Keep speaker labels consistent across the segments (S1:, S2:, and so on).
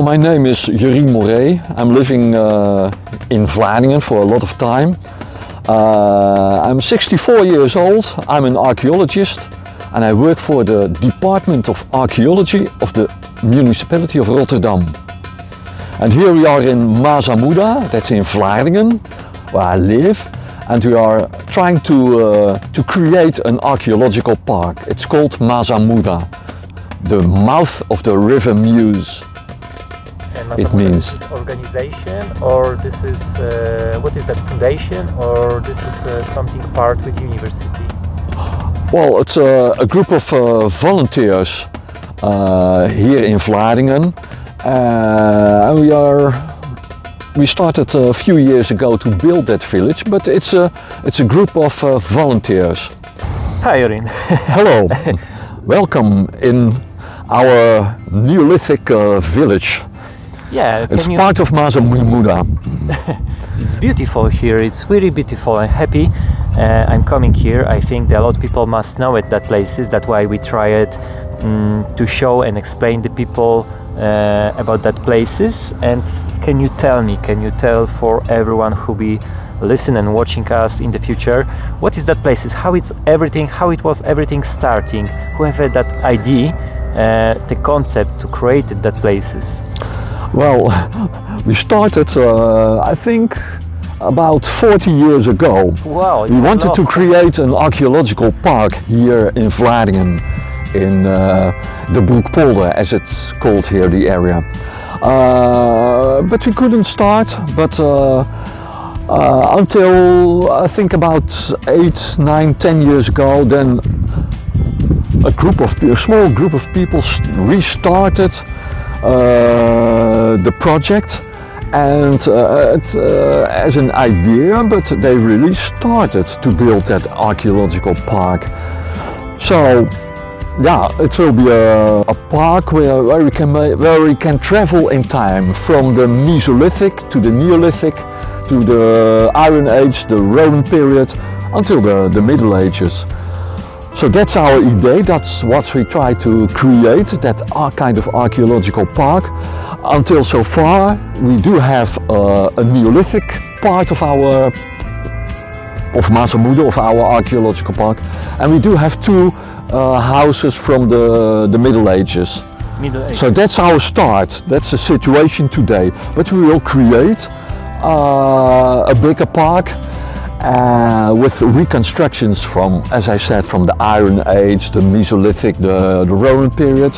S1: my name is Jurrien Moree. I'm living in Vlaardingen for a lot of time. I'm 64 years old. I'm an archaeologist and I work for the Department of Archaeology of the municipality of Rotterdam. And here we are in Masamuda, that's in Vlaardingen, where I live. And we are trying to create an archaeological park. It's called Masamuda, the mouth of the river Meuse.
S2: And
S1: it means
S2: this is organization, or this is what is that, foundation, or this is something part with university?
S1: Well, it's a group of volunteers here in Vlaardingen. We started a few years ago to build that village, but it's a group of volunteers.
S2: Hi, Jurrien.
S1: Hello, welcome in our Neolithic village.
S2: Yeah,
S1: it's part of Masamuda.
S2: It's beautiful here. It's really beautiful. I'm happy. I'm coming here. I think that a lot of people must know it, that places. That's why we try it to show and explain the people about that places. And can you tell for everyone who be listening and watching us in the future, what is that places? How it was everything starting? Who have that idea, the concept to create that places?
S1: Well, we started, I think, about 40 years ago.
S2: Wow!
S1: We wanted to create an archaeological park here in Vlaardingen, in the Broekpolder, as it's called here, the area. But we couldn't start, but until I think about 8, 9, 10 years ago, then a small group of people restarted the project, and as an idea, but they really started to build that archaeological park. So yeah, it will be a park where we can travel in time from the Mesolithic to the Neolithic to the Iron Age, the Roman period, until the Middle Ages. So that's our idea, that's what we try to create, that kind of archaeological park. Until so far we do have a Neolithic part of Masamuda, of our archaeological park, and we do have two houses from the Middle Ages. So that's our start, that's the situation today. But we will create a bigger park with reconstructions from, as I said, from the Iron Age, the Mesolithic, the Roman period.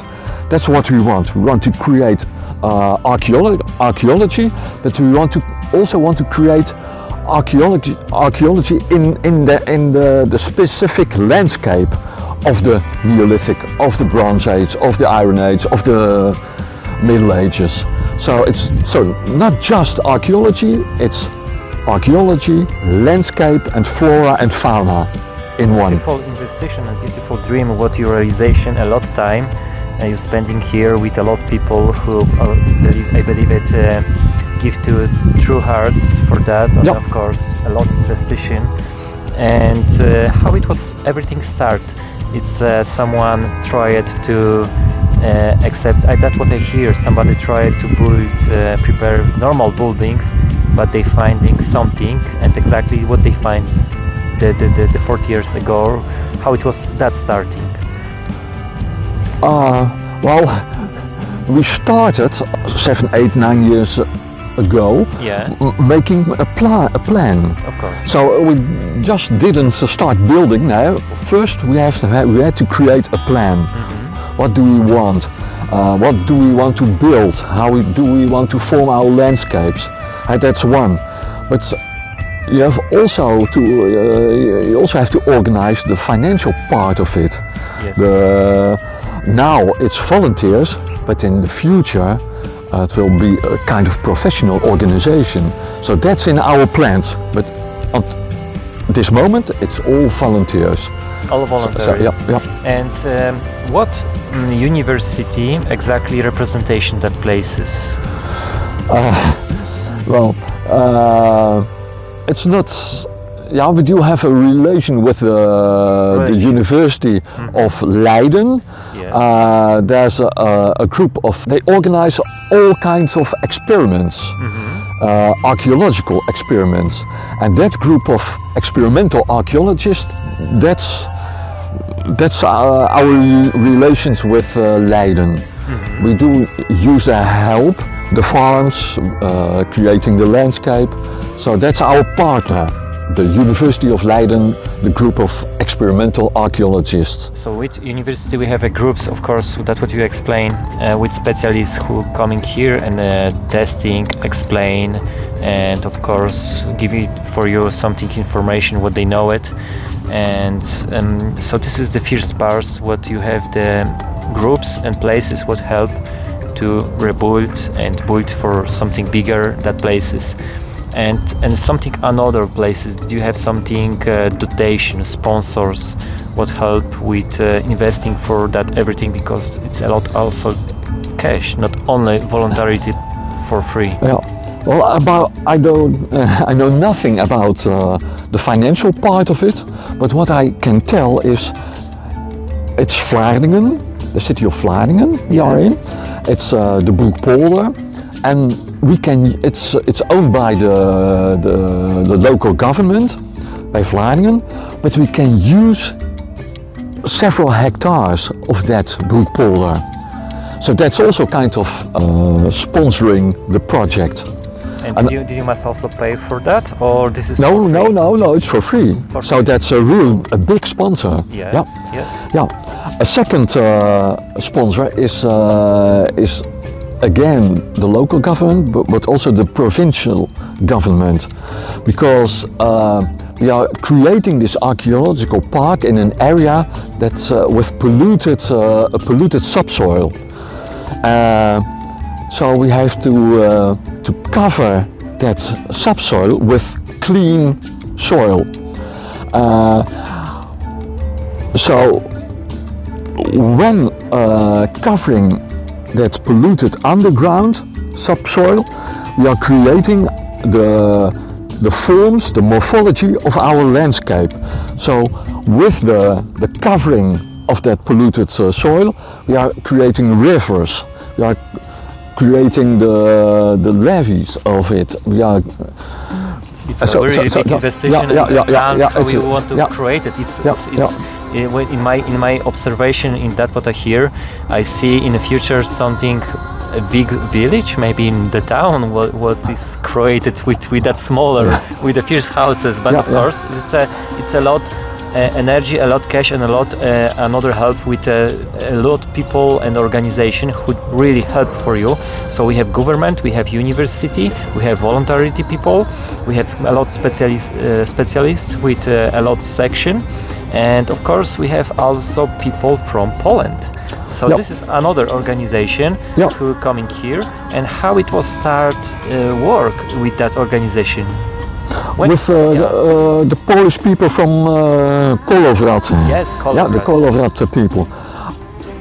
S1: That's what we want. We want to create archaeology, but we also want to create archaeology in the specific landscape of the Neolithic, of the Bronze Age, of the Iron Age, of the Middle Ages. So it's not just archaeology, it's archaeology, landscape and flora and fauna in one.
S2: Beautiful investition and beautiful dream, what your realization, a lot of time you're spending here with a lot of people who I believe it give to true hearts for that, and of course a lot of investition. And how it was everything start? It's someone tried to accept, that's what I hear, somebody tried to prepare normal buildings, but they finding something, and exactly what they find the 40 years ago, how it was that starting?
S1: Well, we started 7, 8, 9 years ago, making a plan.
S2: Of course.
S1: So we just didn't start building now. First we had to create a plan. Mm-hmm. What do we want? What do we want to build? How do we want to form our landscapes? That's one. But you also have to organize the financial part of it. Yes. Now it's volunteers, but in the future it will be a kind of professional organization. So that's in our plans. But at this moment it's all volunteers.
S2: All volunteers.
S1: So,
S2: And what university exactly representation that places?
S1: Well, it's not yeah, we do have a relation with the University of Leiden.
S2: Yes.
S1: There's a group of, they organize all kinds of experiments, archaeological experiments. And that group of experimental archaeologists, that's our relations with Leiden. We do use their help, the farms, creating the landscape. So that's our partner, the University of Leiden, the group of experimental archaeologists.
S2: So with university we have groups, of course, that's what you explain, with specialists who coming here and testing, explain, and of course give it for you something information what they know it. And so this is the first part, what you have the groups and places what help to rebuild and build for something bigger that places. And something another places, did you have something dotation, sponsors what help with investing for that everything, because it's a lot also cash, not only voluntarily for free.
S1: Yeah. Well, I know nothing about the financial part of it, but what I can tell is it's Vlaardingen, the city of Vlaardingen we are in. It's the Broekpolder, and it's owned by the local government, by Vlaardingen, but we can use several hectares of that Broekpolder. So that's also kind of sponsoring the project.
S2: And did you must also pay for that, or this is
S1: no,
S2: for free?
S1: No, it's for free. So that's a big sponsor.
S2: Yes,
S1: yeah.
S2: yes.
S1: Yeah. A second sponsor is again the local government, but also the provincial government, because we are creating this archaeological park in an area that's with polluted subsoil. So we have to cover that subsoil with clean soil. So when covering that polluted underground subsoil, we are creating the forms, the morphology of our landscape. So with the covering of that polluted soil, we are creating rivers. We are creating the levees of it. We are.
S2: It's a very big investigation. How we want to create it. It's in my observation, in that what I hear, I see in the future something, a big village, maybe in the town, what is created with that smaller, with the first houses. But of course, it's a lot. Energy, a lot cash, and a lot another help with a lot people and organization who really help for you. So we have government, we have university, we have voluntary people, we have a lot specialists with a lot section, and of course we have also people from Poland. So this is another organization who coming here, and how it was start work with that organization.
S1: With the Polish people from Kolowrat.
S2: Yes, Kolowrat.
S1: Yeah, the Kolowrat people.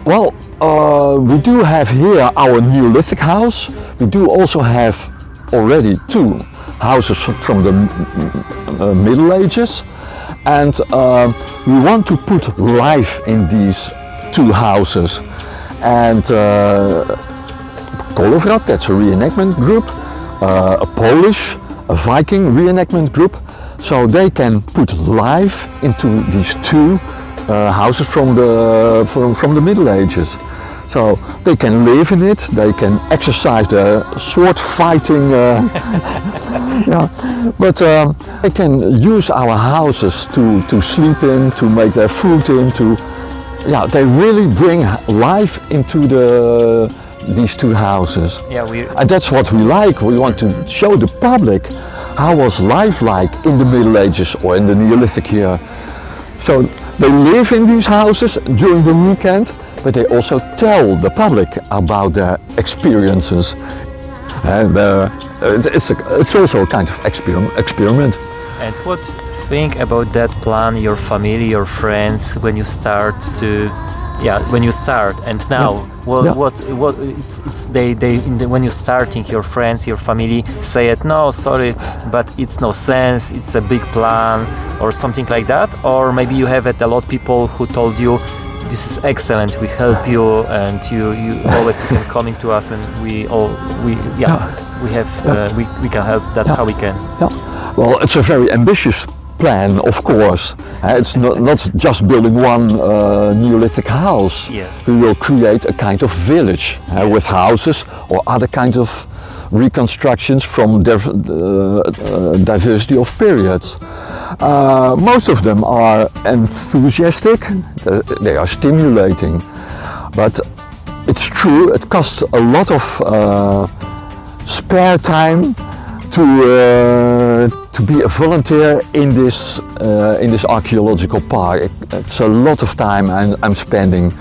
S1: Well, we do have here our Neolithic house. We do also have already 2 houses from the Middle Ages, and we want to put life in these 2 houses. And Kolowrat, that's a reenactment group, a Polish, a Viking reenactment group, so they can put life into these 2 houses from the Middle Ages. So they can live in it, they can exercise their sword fighting, but they can use our houses to sleep in, to make their food in, they really bring life into these 2 houses. And that's what we like. We want to show the public how was life like in the Middle Ages or in the Neolithic here. So they live in these houses during the weekend, but they also tell the public about their experiences. And it's also a kind of experiment.
S2: And what think about that plan, your family, your friends, when you start to when you start, and now what it's they when you're starting, your friends, your family say it, no, sorry, but it's no sense, it's a big plan or something like that, or maybe you have a lot of people who told you this is excellent, we help you, and you always can coming to us, and we can help. That's how we can.
S1: Well, it's a very ambitious plan, of course. It's not just building one Neolithic house.
S2: Yes.
S1: We will create a kind of village with houses or other kind of reconstructions from diversity of periods. Most of them are enthusiastic, they are stimulating, but it's true, it costs a lot of spare time to be a volunteer in this archaeological park. It's a lot of time I'm spending,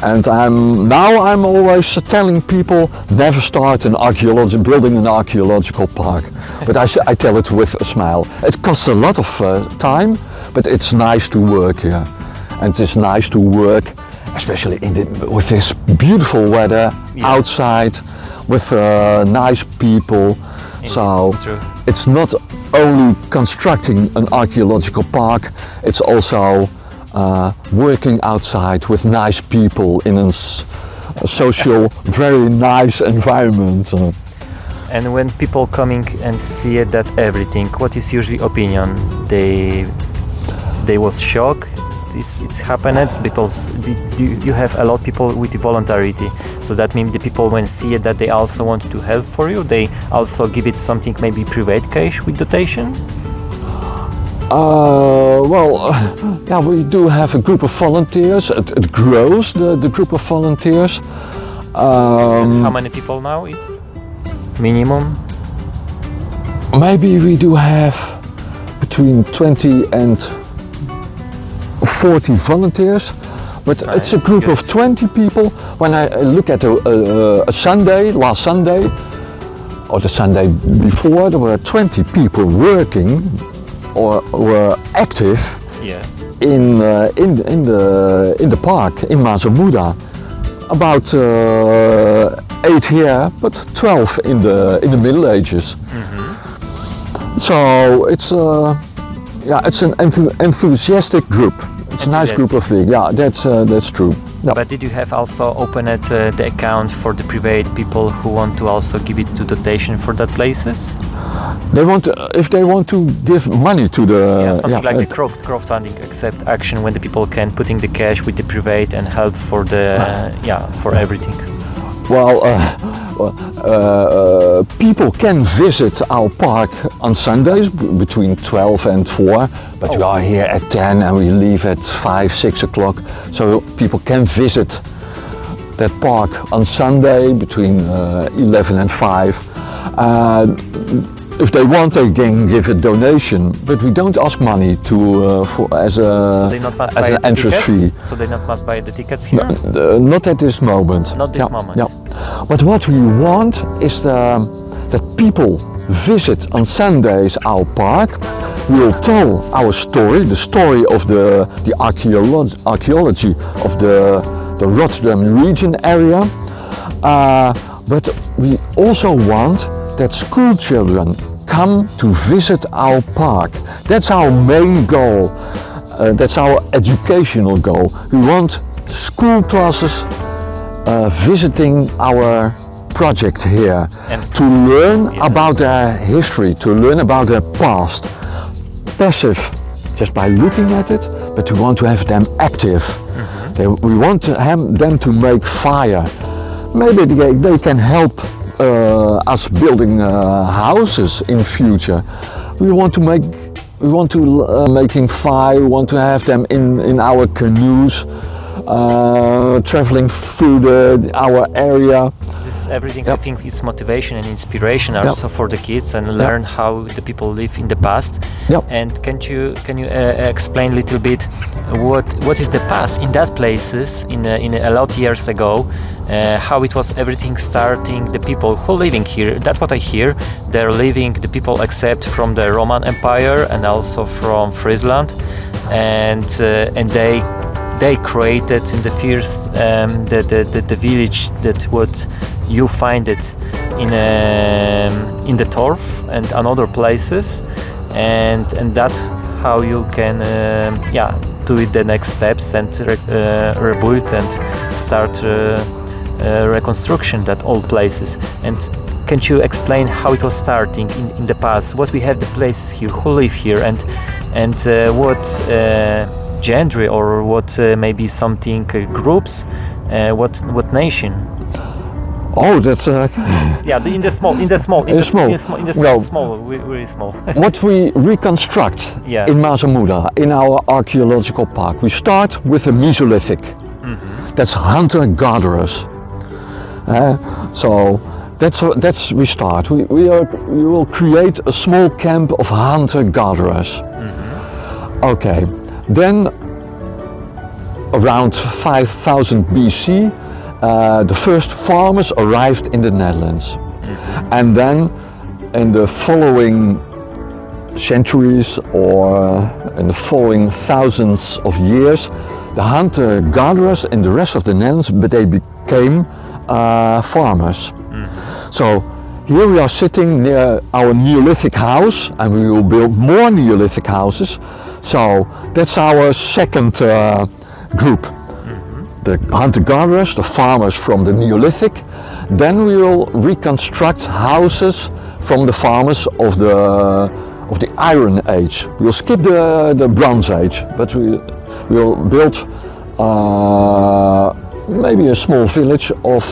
S1: and I'm always telling people never start building an archaeological park. But I tell it with a smile. It costs a lot of time, but it's nice to work here, and it's nice to work, especially with this beautiful weather outside, with nice people. So it's not only constructing an archaeological park, it's also working outside with nice people in a social, very nice environment.
S2: And when people coming and see it, that everything, what is usually opinion? They was shocked. It's happened because you have a lot of people with voluntarity, so that means the people when see it that they also want to help for you, they also give it something, maybe private cash with dotation.
S1: We do have a group of volunteers. It grows, the group of volunteers.
S2: And how many people now? It's minimum.
S1: Maybe we do have between 20 and 40 volunteers, but
S2: nice.
S1: It's a group of 20 people. When I look at a Sunday, last Sunday, or the Sunday before, there were 20 people working or were active in the park in Masamuda. About 8 here, but 12 in the Middle Ages. Mm-hmm. So it's an enthusiastic group. It's a nice group of people. Yeah, that's true. Yeah.
S2: But did you have also opened the account for the private people who want to also give it to dotation for that places?
S1: If they want to give money to the
S2: something like the crowdfunding accept action, when the people can putting the cash with the private and help for the for everything.
S1: Well, people can visit our park on Sundays between 12 and 4, but we are here at 10 and we leave at 5, 6 o'clock. So people can visit that park on Sunday between 11 and 5. If they want, they can give a donation, but we don't ask money as an entrance fee.
S2: So they not must buy the tickets here?
S1: Not at this moment.
S2: Not this moment.
S1: Yeah. But what we want is that people visit on Sundays our park. We will tell our story, the story of the archaeology of the Rotterdam region area. But we also want that school children come to visit our park. That's our main goal. That's our educational goal. We want school classes visiting our project here to learn about their history, to learn about their past. Passive, just by looking at it, but we want to have them active. Mm-hmm. We want to have them to make fire. Maybe they can help us building houses in future. We want to making fire. We want to have them in our canoes, traveling through our area.
S2: This is everything. I think it's motivation and inspiration also for the kids, and learn how the people live in the past. And can you explain a little bit what is the past in that places in a lot of years ago? How it was everything starting, the people who living here, that's what I hear, they're living, the people except from the Roman Empire and also from Friesland, and they they created in the first the village that what you find it in the Torf and other places, and that how you can do it the next steps and rebuild and start reconstruction that old places. And can you explain how it was starting in the past? What we have the places here, who live here, and what genre or what maybe something groups, what nation?
S1: Oh, that's
S2: really small.
S1: What we reconstruct in Masamuda, in our archaeological park, we start with the Mesolithic. That's hunter-gatherers. So that's we start. We will create a small camp of hunter-gatherers. Okay, then around 5000 BC, the first farmers arrived in the Netherlands. And then in the following centuries or in the following thousands of years, the hunter-gatherers in the rest of the Netherlands, but they became farmers. So here we are sitting near our Neolithic house, and we will build more Neolithic houses. So that's our second group. The hunter-gatherers, the farmers from the Neolithic. Then we will reconstruct houses from the farmers of the Iron Age. We will skip the Bronze Age, but we will build maybe a small village of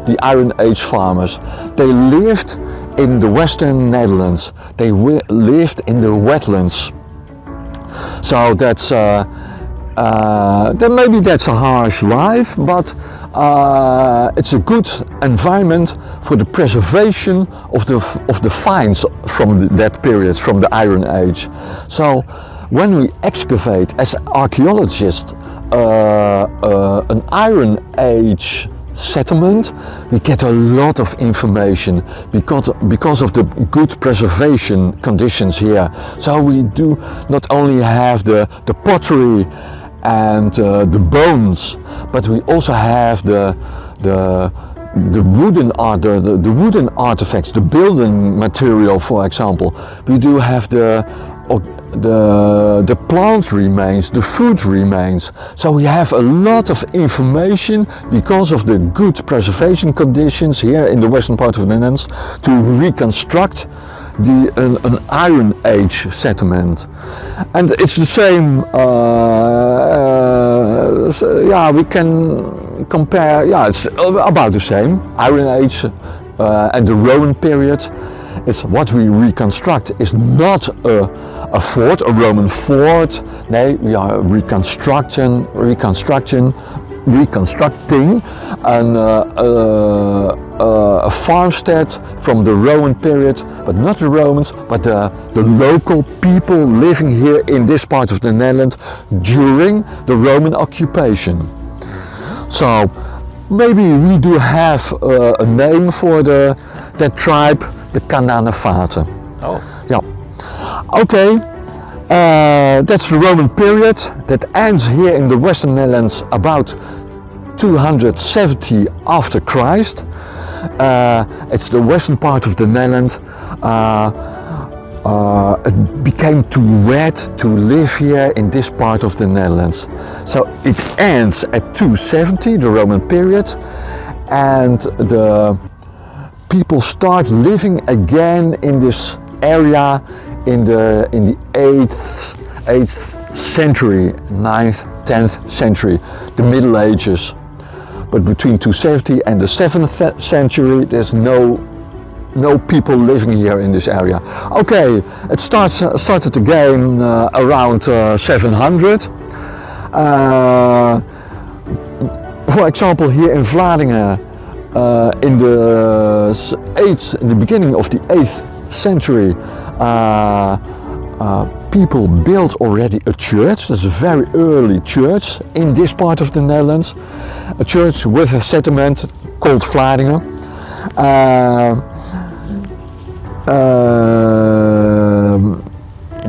S1: the Iron Age farmers. They lived in the Western Netherlands. They lived in the wetlands. So that's then maybe that's a harsh life, but it's a good environment for the preservation of the finds from that period, from the Iron Age. So when we excavate as archaeologists an Iron Age settlement, we get a lot of information because of the good preservation conditions here. So we do not only have the pottery and the bones, but we also have the wooden art, the wooden artifacts, the building material, for example. We do have the plant remains, the food remains. So we have a lot of information because of the good preservation conditions here in the western part of the Netherlands to reconstruct an Iron Age settlement. And it's the same, we can compare, it's about the same. Iron Age and the Roman period. It's what we reconstruct is not a fort, a Roman fort. No, we are reconstructing a farmstead from the Roman period, but not the Romans, but the local people living here in this part of the Netherlands during the Roman occupation. So maybe we do have a name for that tribe, the Cananefaten.
S2: Oh.
S1: Yeah. Okay. That's the Roman period that ends here in the Western Netherlands about 270 after Christ. It's the western part of the Netherlands. It became too wet to live here in this part of the Netherlands. So it ends at 270, the Roman period, and the people start living again in this area in the 8th century, 9th, 10th century, the Middle Ages. But between 270 and the 7th century, there's no people living here in this area. Okay, it started again around 700. For example, here in Vlaardingen, in the beginning of the 8th century, people built already a church. That's a very early church in this part of the Netherlands. A church with a settlement called Vlaardingen.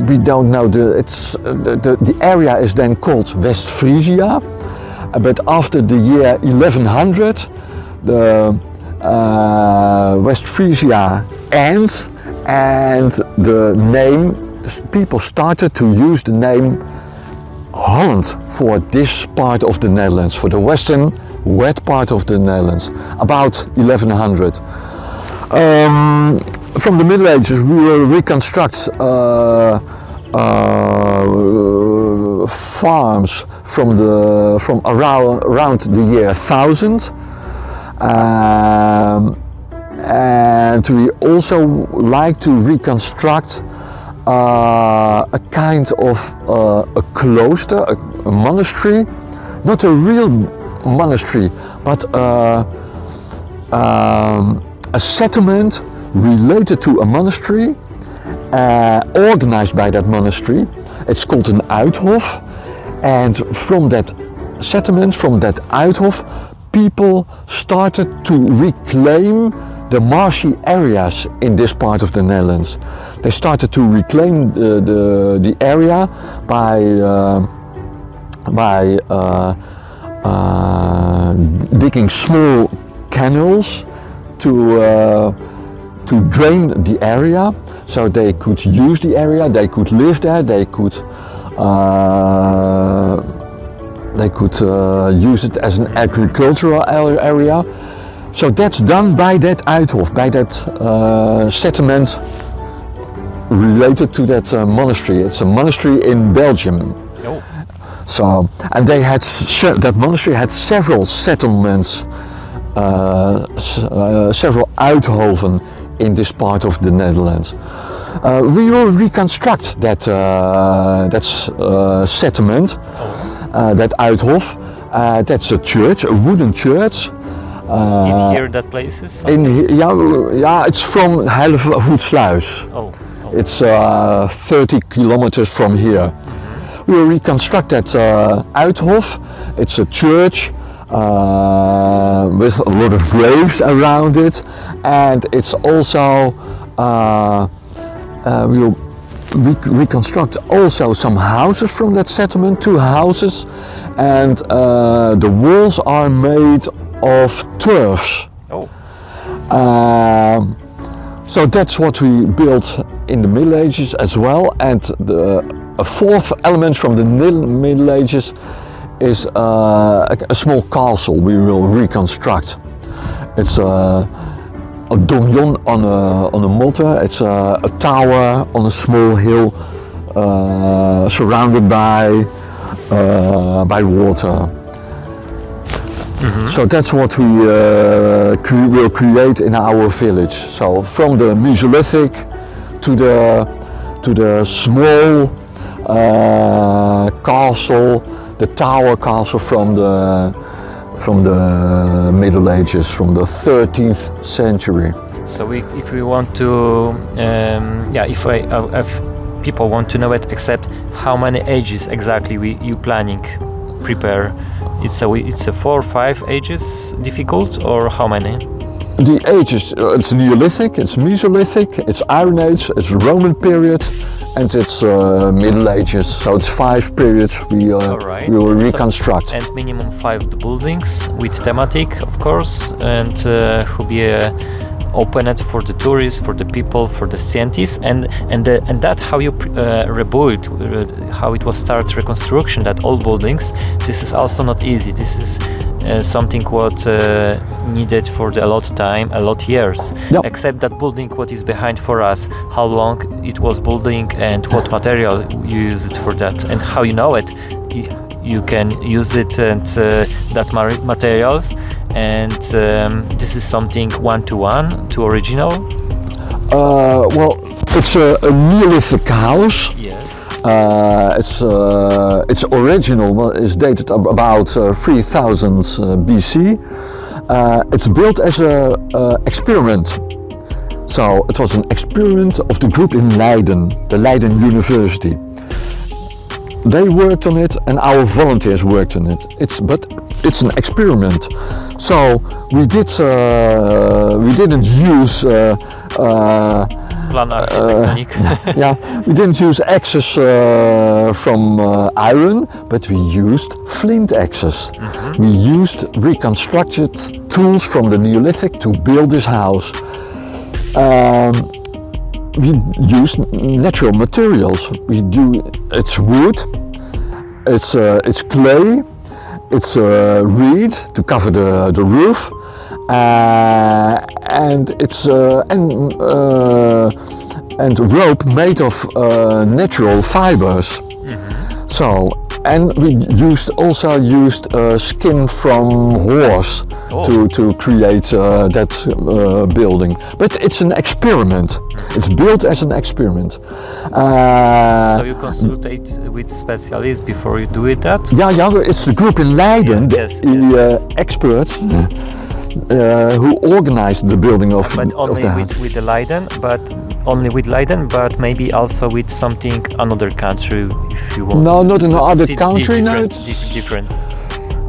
S1: We don't know, the area is then called West Frisia. but after the year 1100, the West Frisia ends, and the name, people started to use the name Holland for this part of the Netherlands, for the western wet part of the Netherlands, about 1100. From the Middle Ages we will reconstruct farms from around the year 1000, and we also like to reconstruct a kind of a cloister, a monastery, not a real monastery, but a settlement related to a monastery, organized by that monastery. It's called an uithof, and from that settlement, from that uithof, people started to reclaim the marshy areas in this part of the Netherlands. They started to reclaim the area by digging small canals to drain the area, so they could use the area, they could live there, they could use it as an agricultural area. So that's done by that uithof, by that settlement related to that monastery. It's a monastery in Belgium.
S2: Oh.
S1: So, and they had that monastery had several settlements, several uithoven in this part of the Netherlands. We will reconstruct that settlement, that uithof. That's a church, a wooden church.
S2: In here, that place is?
S1: It's from Hellevoetsluis.
S2: Oh.
S1: It's 30 kilometers from here. We will reconstruct that uithof. It's a church with a lot of graves around it, and it's also we will reconstruct also some houses from that settlement, 2 houses, and the walls are made of turfs.
S2: Oh.
S1: So that's what we built in the Middle Ages as well, and a fourth element from the Middle Ages is a small castle we will reconstruct. It's a donjon on a motte. It's a tower on a small hill surrounded by water. Mm-hmm. So that's what we will create in our village. So from the Mesolithic to the small castle, the tower castle from the Middle Ages, from the 13th century.
S2: So if we want to, if people want to know it, except how many ages exactly you planning prepare. It's a 4 or 5 ages difficult, or how many?
S1: The ages, it's Neolithic, it's Mesolithic, it's Iron Age, it's Roman period, and it's Middle Ages. So it's 5 periods we will reconstruct.
S2: And minimum 5 buildings with thematic, of course, and who be opened for the tourists, for the people, for the scientists, and that how you rebuild, how it was start reconstruction, that old buildings. This is also not easy. This is something what needed for a lot time, a lot years.
S1: Yep.
S2: Except that building what is behind for us, how long it was building and what material you use it for that, and how you know it. You can use it and that materials, and this is something 1-to-1 to original.
S1: Well, it's a Neolithic house.
S2: Yes.
S1: It's original. It's dated about 3000 BC. It's built as an experiment. So it was an experiment of the group in Leiden, the Leiden University. They worked on it, and our volunteers worked on it. It's an experiment. So we didn't use
S2: Plan architectonic.
S1: Yeah, we didn't use axes from iron, but we used flint axes. We used reconstructed tools from the Neolithic to build this house. We use natural materials. It's wood, it's clay, it's reed to cover the roof, and it's and rope made of natural fibers. So, and we also used skin from horse to create that building. But it's an experiment. It's built as an experiment.
S2: So you consultate with specialists before you do it that?
S1: Yeah, it's the group in Leiden,
S2: Yes.
S1: experts who organized the building of
S2: But only
S1: of the house.
S2: with the Leiden, but only with Leiden, but maybe also with something another country if you want.
S1: No, not in
S2: to
S1: another
S2: see the
S1: country. No,
S2: difference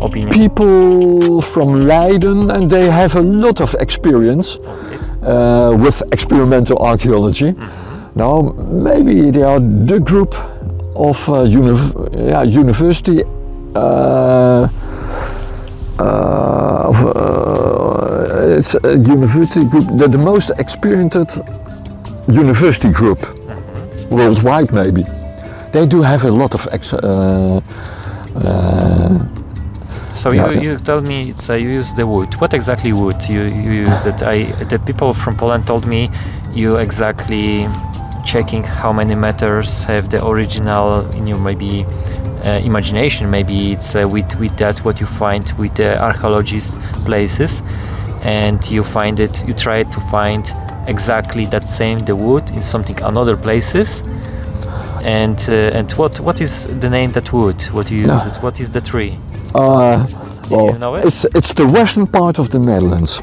S2: opinion.
S1: people from Leiden, and they have a lot of experience with experimental archaeology. Now, maybe they are the group of university. It's a university group, the most experienced university group worldwide, maybe. They do have a lot of
S2: So you told me you use the wood. What exactly wood you use it? The people from Poland told me you exactly checking how many meters have the original in your maybe imagination. Maybe it's with that what you find with the archaeologist places, and you try to find exactly that same the wood in something another places. And what is the name that wood? What you use it? What is the tree?
S1: Well,
S2: you know it?
S1: it's the western part of the Netherlands.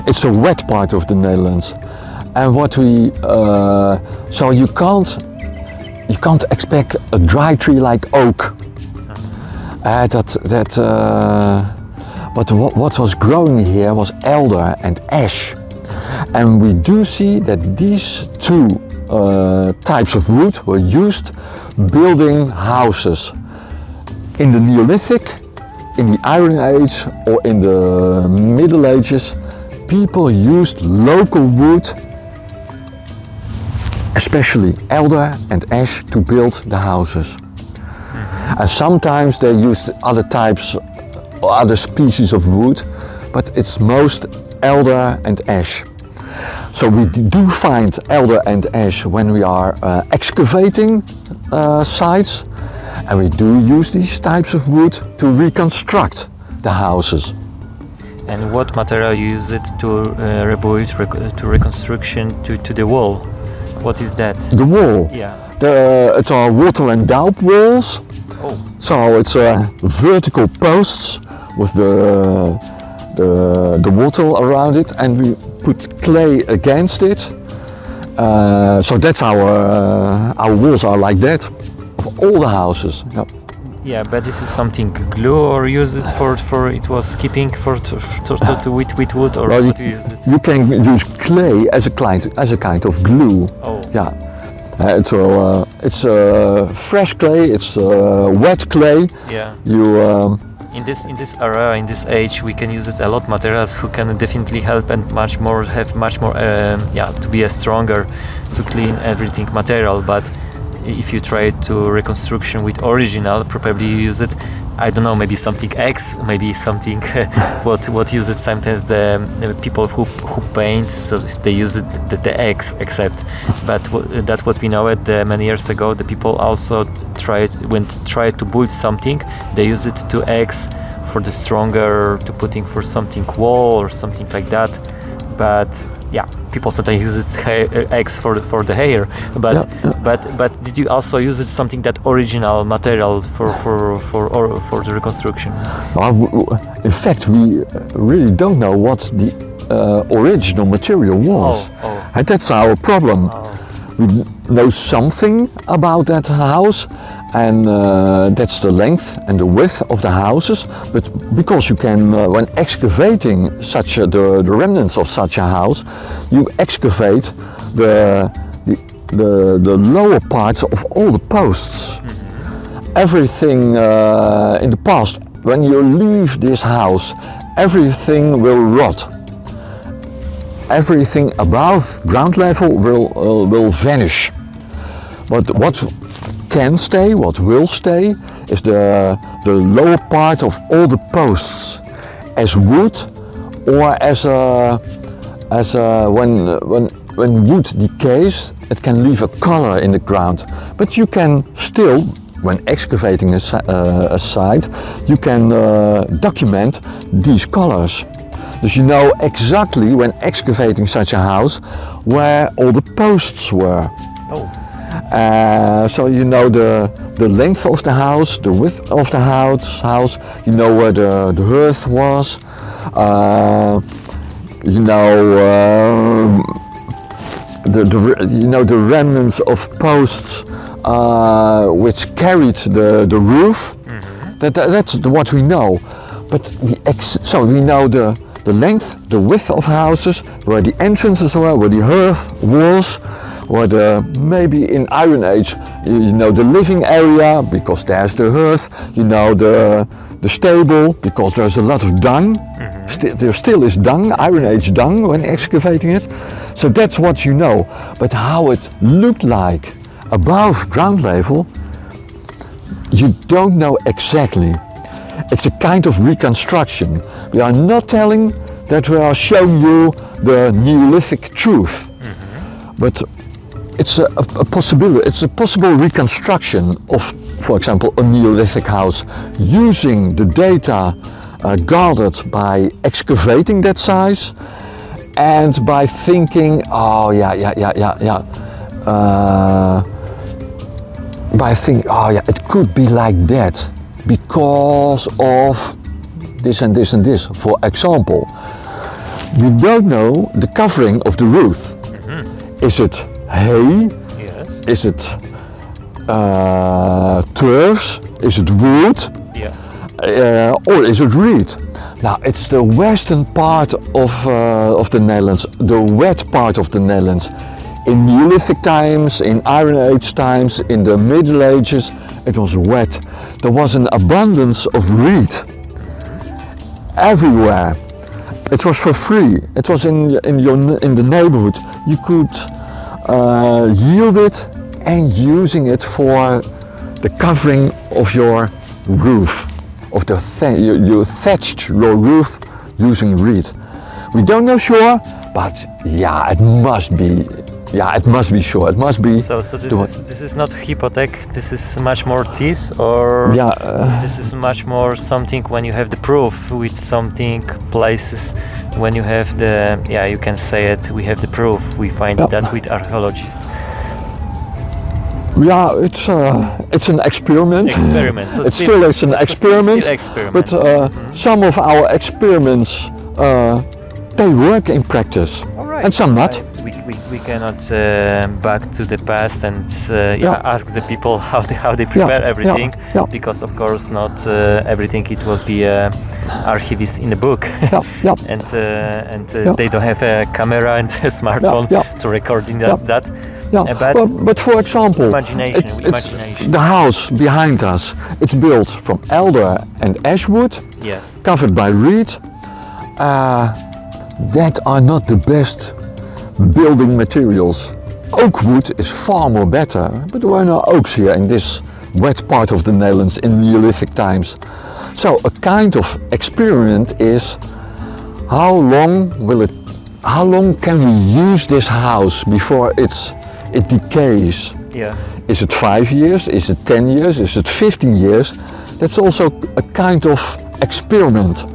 S1: It's the wet part of the Netherlands, and what we so you can't expect a dry tree like oak. But what was growing here was elder and ash, and we do see that these two types of wood were used building houses in the Neolithic, in the Iron Age, or in the Middle Ages. People used local wood, especially elder and ash, to build the houses. And sometimes they used other types or other species of wood, but it's most elder and ash. So we do find elder and ash when we are excavating sites, and we do use these types of wood to reconstruct the houses.
S2: And what material you use it to rebuild, to reconstruction, to the wall? What is that?
S1: The wall.
S2: Yeah.
S1: It are wattle and daub walls.
S2: Oh.
S1: So it's vertical posts with the wattle around it, and we put clay against it. So that's our walls are like that of all the houses. Yep.
S2: Yeah, but this is something glue, or use it for it was keeping with wood, or
S1: Well,
S2: what do you use it?
S1: You can use clay as a kind of glue.
S2: Oh.
S1: Yeah. It's fresh clay. It's wet clay.
S2: Yeah.
S1: You
S2: In this era, in this age, we can use it a lot materials who can definitely help and have much more to be a stronger to clean everything material. But if you try to reconstruction with original, probably you use it, I don't know, maybe something X, maybe something what use it sometimes the people who paint, so they use it the X except, but that's what we know it many years ago. The people also try to build something, they use it to X for the stronger, to putting for something wall or something like that. But yeah, people sometimes use it X for the hair, but but did you also use it something that original material for the reconstruction?
S1: In fact, we really don't know what the original material was. And that's our problem. We know something about that house, and that's the length and the width of the houses. But because you can, when excavating the remnants of such a house, you excavate the lower parts of all the posts. Everything in the past, when you leave this house, everything will rot. Everything above ground level will vanish. But what can stay, what will stay, is the lower part of all the posts, as wood, or when wood decays, it can leave a color in the ground. But you can still, when excavating a site, you can document these colors. Dus you know exactly, when excavating such a house, where all the posts were.
S2: Oh.
S1: So you know the length of the house, the width of the house. You know where the hearth was. You know the remnants of posts which carried the roof. That's what we know. But so we know the length, the width of houses, where the entrances were, where the hearth was, where maybe in Iron Age, you know the living area, because there's the hearth, you know the stable, because there's a lot of dung. There still is dung, Iron Age dung, when excavating it. So that's what you know. But how it looked like above ground level, you don't know exactly. It's a kind of reconstruction. We are not telling that we are showing you the Neolithic truth, but it's a possibility. It's a possible reconstruction of, for example, a Neolithic house, using the data gathered by excavating that size, and by thinking, it could be like that because of this and this and this. For example, we don't know the covering of the roof. Is it hay?
S2: Yes.
S1: Is it turfs? Is it wood?
S2: Yeah.
S1: Or is it reed? Now, it's the western part of the Netherlands, the wet part of the Netherlands. In Neolithic times, in Iron Age times, in the Middle Ages, it was wet. There was an abundance of reed everywhere. It was for free. It was in the neighborhood. You could yield it and using it for the covering of your roof. You thatched your roof using reed. We don't know sure, but yeah, it must be. Yeah, it must be sure. It must be.
S2: So this is not hypothek. This is much more this, or this is much more something when you have the proof with something places. When you have the you can say it. We have the proof. We find that with archaeologists.
S1: Yeah, it's an experiment.
S2: So
S1: it still is an experiment. But some of our experiments they work in practice, and some not.
S2: We cannot back to the past and ask the people how they prepare everything, because of course not everything it was the archivist in the book, and they don't have a camera and a smartphone to recording that.
S1: But for example,
S2: imagination.
S1: The house behind us, it's built from elder and ash wood, covered by reed. That are not the best building materials. Oak wood is far more better, but there were no oaks here in this wet part of the Netherlands in Neolithic times. So a kind of experiment is how long can we use this house before it decays?
S2: Yeah.
S1: Is it 5 years? Is it 10 years? Is it 15 years? That's also a kind of experiment.